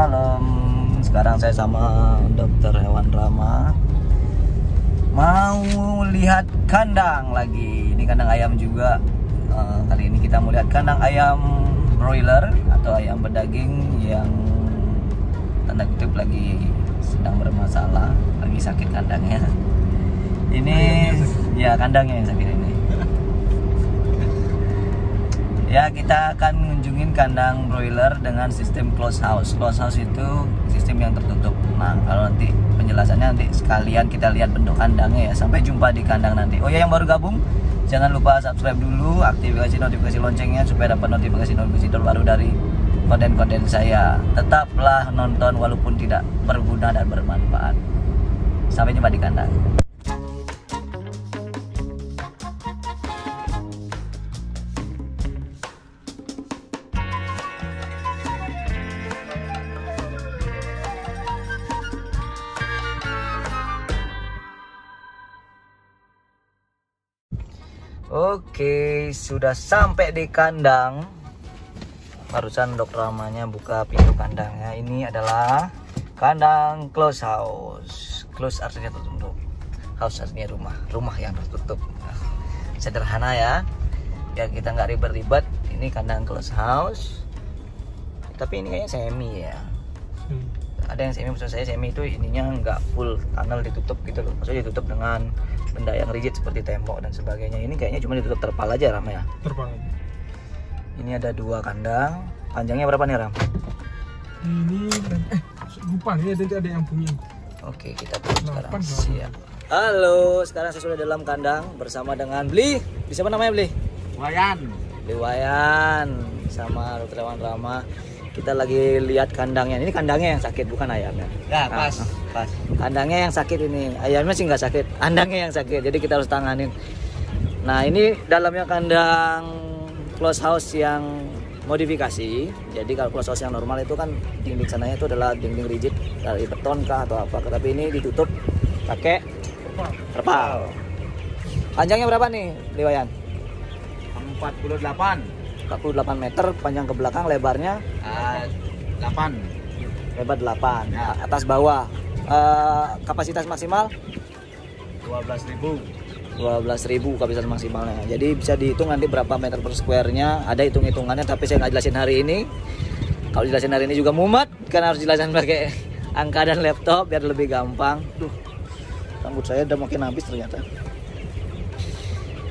malam. Sekarang saya sama Dokter Hewan Rama mau lihat kandang lagi. Ini kandang ayam juga. Kali ini kita mau lihat kandang ayam broiler atau ayam berdaging yang tanda kutip lagi sedang bermasalah, lagi sakit kandangnya. Ini ya kandangnya yang sakit ini. Ya, kita akan mengunjungin kandang broiler dengan sistem close house. Close house itu sistem yang tertutup. Nah, kalau nanti penjelasannya nanti sekalian kita lihat bentuk kandangnya ya. Sampai jumpa di kandang nanti. Oh ya, yang baru gabung, jangan lupa subscribe dulu, aktifasi notifikasi loncengnya supaya dapat notifikasi terbaru dari konten-konten saya. Tetaplah nonton walaupun tidak berguna dan bermanfaat. Sampai jumpa di kandang. Oke, sudah sampai di kandang. Barusan Dokter Ramanya buka pintu kandangnya. Ini adalah kandang close house. Close artinya tertutup. House artinya rumah. Rumah yang tertutup. Sederhana ya. Biar kita nggak ribet-ribet. Ini kandang close house. Tapi ini kayaknya semi ya. Ada yang semi, maksud saya semi itu ininya nggak full tunnel ditutup gitu loh. Maksudnya ditutup dengan benda yang rigid seperti tembok dan sebagainya. Ini kayaknya cuma ditutup terpal aja, Ram ya. Terpal. Ini ada dua kandang. Panjangnya berapa nih, Ram? Ini lupa nih, ada yang bunyi. Oke, kita tutup sekarang. Siap. Halo, sekarang saya sudah dalam kandang bersama dengan Bli. Siapa namanya Bli? Wayan. Bli Wayan sama Dokter Hewan Rama. Kita lagi lihat kandangnya. Ini kandangnya yang sakit, bukan ayamnya. Ya, pas. Pas. Kandangnya yang sakit ini. Ayamnya sih nggak sakit. Kandangnya yang sakit. Jadi kita harus tanganin. Nah, ini dalamnya kandang close house yang modifikasi. Jadi kalau close house yang normal itu kan dinding sananya itu adalah dinding rigid dari beton kah atau apa. Tapi ini ditutup pakai terpal. Panjangnya berapa nih, Liwayan? 48 meter panjang ke belakang, lebarnya 8. lebar 8 ya. Atas bawah. Kapasitas maksimal 12.000 kapasitas maksimalnya. Jadi bisa dihitung nanti berapa meter per square-nya. Ada hitung-hitungannya tapi saya nggak jelasin hari ini. Kalau jelasin hari ini juga mumet, kan harus jelasin pakai angka dan laptop biar lebih gampang. Rambut saya udah makin habis ternyata.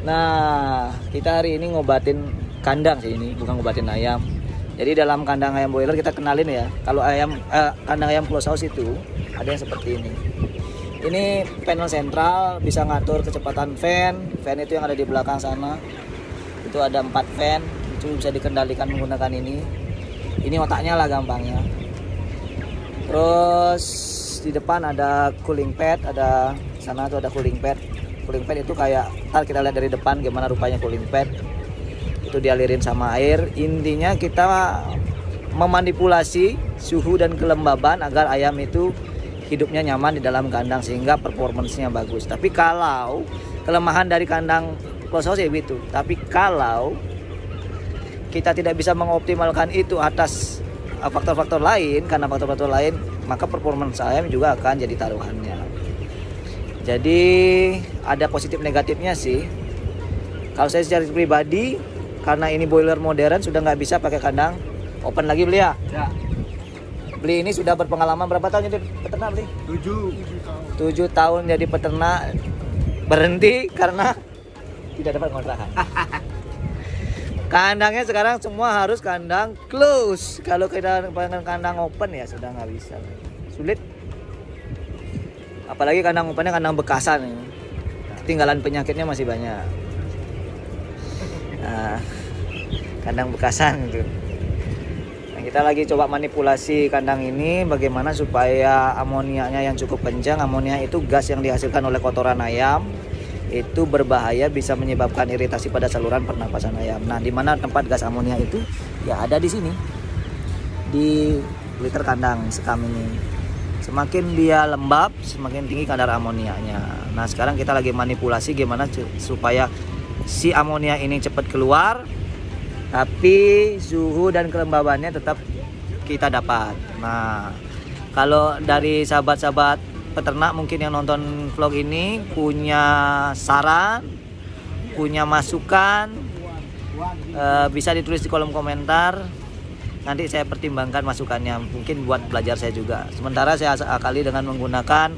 Nah, kita hari ini ngobatin kandang sih, ini bukan ngobatin ayam. Jadi dalam kandang ayam broiler kita kenalin ya. Kalau kandang ayam close house itu ada yang seperti ini. Ini panel sentral, bisa ngatur kecepatan fan. Fan itu yang ada di belakang sana. Itu ada 4 fan, itu bisa dikendalikan menggunakan ini. Ini otaknya lah gampangnya. Terus di depan ada cooling pad, ada sana tuh ada cooling pad. Cooling pad itu kayak, ntar kita lihat dari depan gimana rupanya cooling pad. Itu dialirin sama air. Intinya kita memanipulasi suhu dan kelembaban agar ayam itu hidupnya nyaman di dalam kandang sehingga performance-nya bagus. Tapi kalau kelemahan dari kandang close house ya itu. Tapi kalau kita tidak bisa mengoptimalkan itu atas faktor-faktor lain, karena faktor-faktor lain, maka performance ayam juga akan jadi taruhannya. Jadi ada positif negatifnya sih. Kalau saya secara pribadi, karena ini boiler modern sudah nggak bisa pakai kandang open lagi Beli ya? Ya. Beli ini sudah berpengalaman berapa tahun jadi peternak Beli? 7 tahun jadi peternak, berhenti karena tidak dapat kontrakan. Kandangnya sekarang semua harus kandang close. Kalau kita pengen kandang open ya sudah nggak bisa, sulit. Apalagi kandang opennya kandang bekasan, ketinggalan penyakitnya masih banyak. Nah, kandang bekasan gitu. Nah, kita lagi coba manipulasi kandang ini bagaimana supaya amoniaknya yang cukup kencang. Amonia itu gas yang dihasilkan oleh kotoran ayam. Itu berbahaya, bisa menyebabkan iritasi pada saluran pernapasan ayam. Nah, di mana tempat gas amonia itu? Ya ada di sini. Di liter kandang sekam ini. Semakin dia lembab, semakin tinggi kadar amoniaknya. Nah, sekarang kita lagi manipulasi gimana supaya si amonia ini cepat keluar, tapi suhu dan kelembabannya tetap kita dapat. Nah, kalau dari sahabat-sahabat peternak mungkin yang nonton vlog ini punya saran, punya masukan, bisa ditulis di kolom komentar. Nanti saya pertimbangkan masukannya, mungkin buat belajar saya juga. Sementara saya akali dengan menggunakan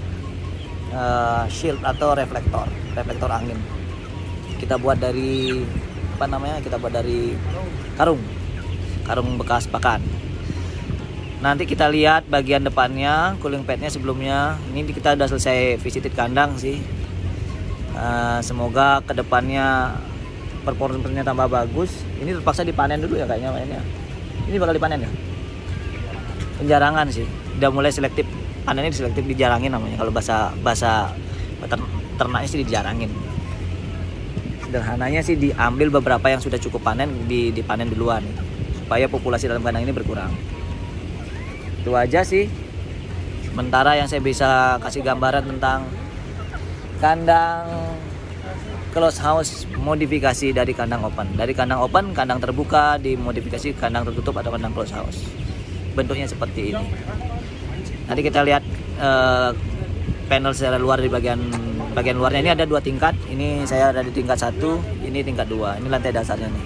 shield atau reflektor angin. Kita buat dari apa namanya? Kita buat dari karung bekas pakan. Nanti kita lihat bagian depannya, cooling padnya sebelumnya. Ini kita udah selesai visited kandang sih. Semoga kedepannya performanya tambah bagus. Ini terpaksa dipanen dulu ya kayaknya mainnya. Ini bakal dipanen ya? Penjarangan sih. Udah mulai selektif. Panennya diselektif, dijarangin namanya. Kalau bahasa ternaknya sih dijarangin. Sederhananya sih diambil beberapa yang sudah cukup panen, dipanen duluan supaya populasi dalam kandang ini berkurang. Itu aja sih. Sementara yang saya bisa kasih gambaran tentang kandang close house modifikasi dari kandang open. Dari kandang open, kandang terbuka, dimodifikasi kandang tertutup atau kandang close house. Bentuknya seperti ini. Nanti kita lihat panel secara luar di bagian luarnya. Ini ada 2 tingkat. Ini saya ada di tingkat 1, ini tingkat 2. Ini lantai dasarnya nih.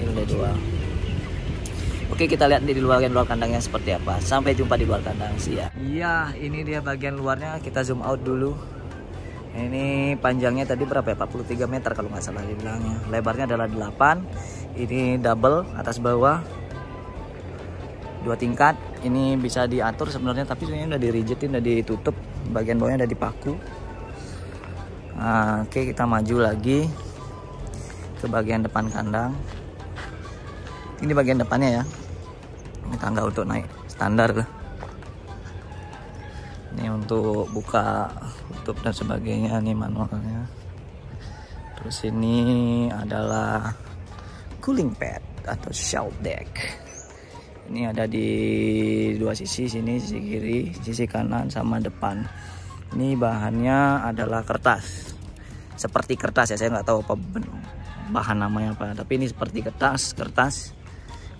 Ini lantai 2. Oke, kita lihat di bagian luar kandangnya seperti apa. Sampai jumpa di luar kandang. Siap. Iya, ini dia bagian luarnya. Kita zoom out dulu. Ini panjangnya tadi berapa ya? 43 meter kalau nggak salah dibilangnya. Lebarnya adalah 8. Ini double atas bawah. 2 tingkat. Ini bisa diatur sebenarnya, tapi sebenarnya udah dirigitin, udah ditutup. Bagian bawahnya udah dipaku. Nah, oke, kita maju lagi ke bagian depan kandang. Ini bagian depannya ya. Ini tangga untuk naik standar tuh. Ini untuk buka, tutup dan sebagainya, nih manualnya. Terus ini adalah cooling pad atau shelf deck. Ini ada di 2 sisi, sini sisi kiri, sisi kanan sama depan. Ini bahannya adalah kertas. Seperti kertas ya, saya nggak tahu apa bahan namanya apa, tapi ini seperti kertas.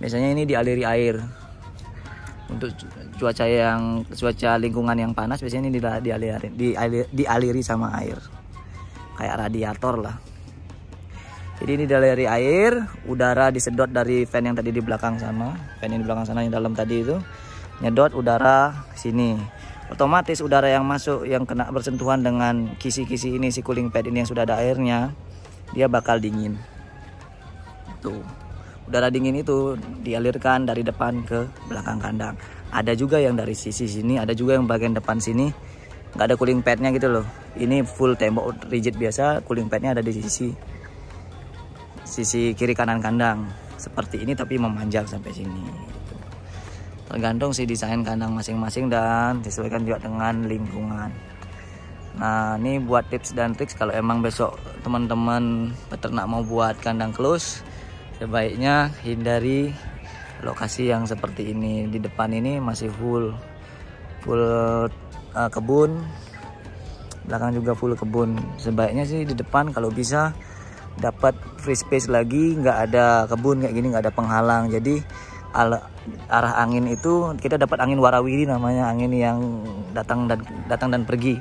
Biasanya ini dialiri air. Untuk cuaca lingkungan yang panas, biasanya ini dialiri sama air, kayak radiator lah. Jadi ini dialiri air, udara disedot dari fan yang tadi di belakang sana, fan yang di belakang sana yang dalam tadi itu nyedot udara sini. Otomatis udara yang masuk yang kena bersentuhan dengan kisi-kisi ini, si cooling pad ini yang sudah ada airnya, dia bakal dingin. Tuh. Udara dingin itu dialirkan dari depan ke belakang kandang. Ada juga yang dari sisi sini, ada juga yang bagian depan sini nggak ada cooling padnya gitu loh. Ini full tembok rigid biasa, cooling padnya ada di sisi kiri kanan kandang seperti ini, tapi memanjang sampai sini. Tergantung sih desain kandang masing-masing dan disesuaikan juga dengan lingkungan. Nah, ini buat tips dan trik kalau emang besok teman-teman peternak mau buat kandang close, sebaiknya hindari lokasi yang seperti ini. Di depan ini masih full kebun, belakang juga full kebun. Sebaiknya sih di depan kalau bisa dapat free space lagi, nggak ada kebun kayak gini, nggak ada penghalang. Jadi arah angin itu kita dapat angin warawiri namanya, angin yang datang dan pergi.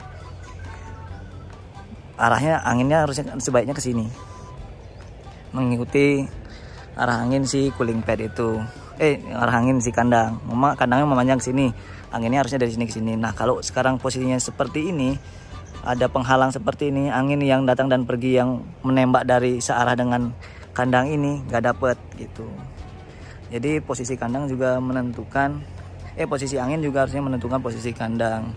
Anginnya harusnya sebaiknya ke sini, mengikuti arah angin si cooling pad itu. Arah angin si kandang. Kandangnya memanjang sini, anginnya harusnya dari sini ke sini. Nah, kalau sekarang posisinya seperti ini, ada penghalang seperti ini, angin yang datang dan pergi yang menembak dari searah dengan kandang ini nggak dapet gitu. Jadi posisi kandang juga menentukan, posisi angin juga harusnya menentukan posisi kandang.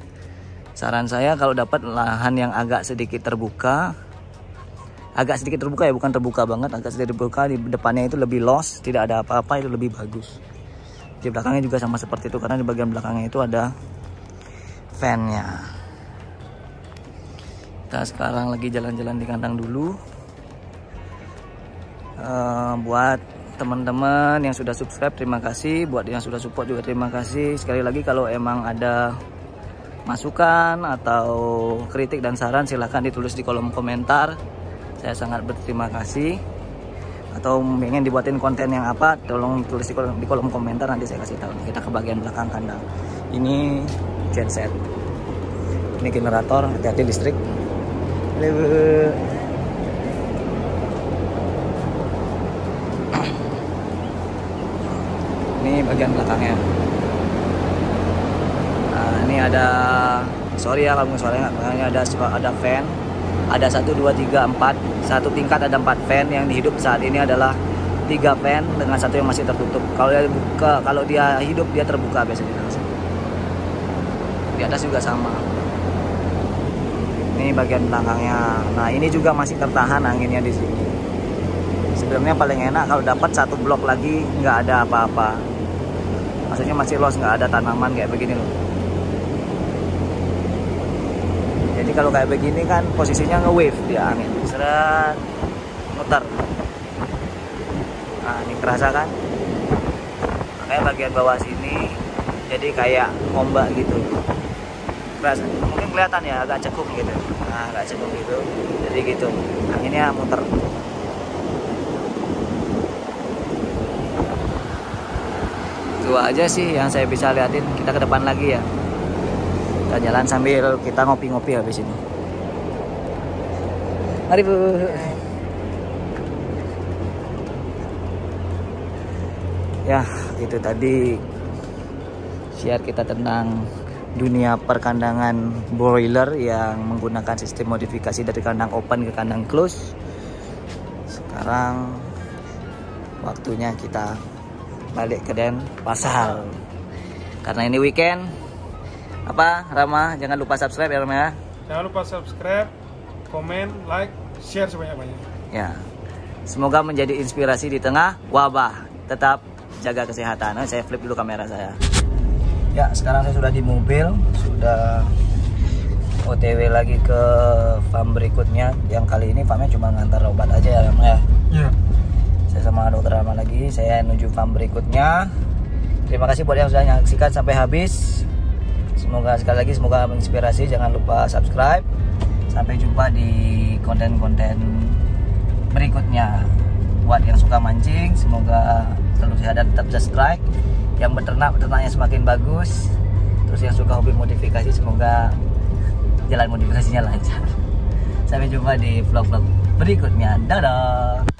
Saran saya kalau dapat lahan yang agak sedikit terbuka ya, bukan terbuka banget, agak sedikit terbuka, di depannya itu lebih luas, tidak ada apa-apa, itu lebih bagus. Di belakangnya juga sama seperti itu, karena di bagian belakangnya itu ada fan-nya. Kita sekarang lagi jalan-jalan di kandang dulu. Buat teman-teman yang sudah subscribe, terima kasih. Buat yang sudah support juga terima kasih. Sekali lagi kalau emang ada masukan atau kritik dan saran, silahkan ditulis di kolom komentar. Saya sangat berterima kasih. atau pengen dibuatin konten yang apa, tolong tulis di kolom komentar, nanti saya kasih tahu. Kita ke bagian belakang kandang. Ini genset, ini generator, hati-hati listrik. Ini bagian belakangnya. Nah, ini ada, sorry ya kalau suaranya, makanya ada fan. Ada 1, 2, 3, 4. Satu tingkat ada 4 fan. Yang hidup saat ini adalah 3 fan dengan satu yang masih tertutup. Kalau dia hidup dia terbuka biasanya. Di atas juga sama. Ini bagian belakangnya. Nah, ini juga masih tertahan anginnya di sini. Sebenarnya paling enak kalau dapat satu blok lagi nggak ada apa-apa. Maksudnya masih los, nggak ada tanaman kayak begini loh. Jadi kalau kayak begini kan posisinya nge-wave dia angin, seret, muter. Nah, ini kerasa kan? Makanya bagian bawah sini jadi kayak ombak gitu. Kerasa, mungkin kelihatan ya agak cekung gitu. Nah, agak cekung gitu. Jadi gitu, anginnya muter. Itu aja sih yang saya bisa liatin. Kita ke depan lagi ya. Kita jalan sambil kita ngopi-ngopi habis ini. Mari Bu. Ya, itu tadi share kita tentang dunia perkandangan broiler yang menggunakan sistem modifikasi dari kandang open ke kandang close. Sekarang waktunya kita balik ke Denpasar. Karena ini weekend. Apa Rama, jangan lupa subscribe ya Rama ya. Jangan lupa subscribe, komen, like, share sebanyak-banyak. Ya. Semoga menjadi inspirasi di tengah wabah. Tetap jaga kesehatan. Nah, saya flip dulu kamera saya. Ya, sekarang saya sudah di mobil, sudah OTW lagi ke farm berikutnya. Yang kali ini farmnya cuma ngantar obat aja ya Rama ya. Iya. Saya sama dokter Rama lagi, saya menuju farm berikutnya. Terima kasih buat yang sudah menyaksikan sampai habis. Semoga sekali lagi semoga menginspirasi. Jangan lupa subscribe. Sampai jumpa di konten-konten berikutnya. Buat yang suka mancing, semoga selalu sehat dan tetap subscribe. Yang beternaknya semakin bagus. Terus yang suka hobi modifikasi, semoga jalan modifikasinya lancar. Sampai jumpa di vlog-vlog berikutnya. Dadah.